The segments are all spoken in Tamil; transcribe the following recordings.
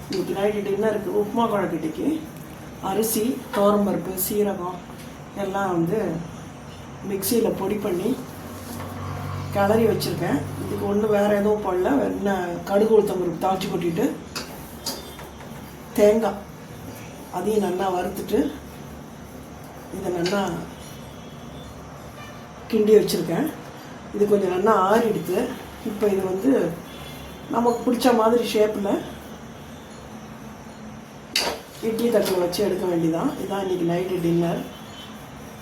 இன்னைக்கு நைட்டு டின்னருக்கு உப்புமா குழக்கட்டைக்கு அரிசி, துவரம்பருப்பு, சீரகம் எல்லாம் வந்து மிக்சியில் பொடி பண்ணி கிளறி வச்சுருக்கேன். இதுக்கு ஒன்றும் வேறு எதுவும் போடல. வெண்ணெய், கடுகு, உளுத்தம் பருப்பு தாளித்து கொட்டிட்டு தேங்காய் அதையும் நல்லா வறுத்துட்டு இதை நல்லா கிண்டி வச்சுருக்கேன். இது கொஞ்சம் நல்லா ஆறிடுது. இப்போ இது வந்து நமக்கு பிடிச்ச மாதிரி ஷேப்பில் இட்லி தட்டில் வச்சு எடுக்க வேண்டியதான். இதுதான் இன்றைக்கி நைட்டு டின்னர்.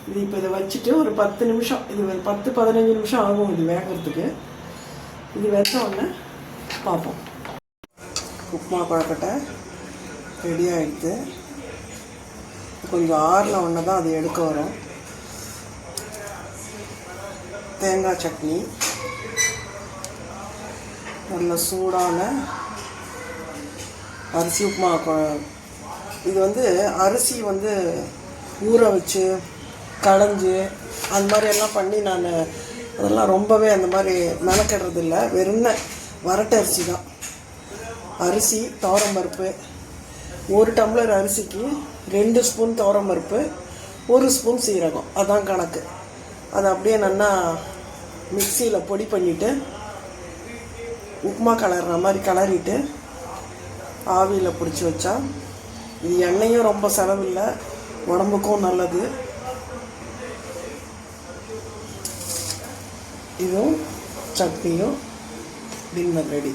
இது இப்போ இதை வச்சுட்டு ஒரு 10 நிமிஷம், இது ஒரு 10-15 நிமிஷம் ஆகும் இது வேகிறதுக்கு. இது வச்ச உடனே பார்ப்போம். உப்புமா குழக்கட்டை ரெடி ஆகிடுது. கொஞ்சம் ஆறின உடனே தான் அது எடுக்க வரும். தேங்காய் சட்னி, நல்ல சூடான அரிசி உப்புமா. இது வந்து அரிசி வந்து ஊற வச்சு கடைஞ்சி அந்த மாதிரி எல்லாம் பண்ணி நான் அதெல்லாம் ரொம்பவே அந்த மாதிரி மெனக்கெடுறது இல்லை. வெறும் வரட்டு அரிசி தான். அரிசி, துவரம்பருப்பு, 1 டம்ளர் அரிசிக்கு 2 ஸ்பூன் துவரம்பருப்பு, 1 ஸ்பூன் சீரகம், அதான் கணக்கு. அதை அப்படியே நல்லா மிக்சியில் பொடி பண்ணிவிட்டு உப்புமா கலர்ற மாதிரி கிளறிட்டு ஆவியில் பிடிச்சி வச்சா இது எண்ணெயும் ரொம்ப செலவில்லை, உடம்புக்கும் நல்லது. இதுவும் சட்னியும் டின்னர் ரெடி.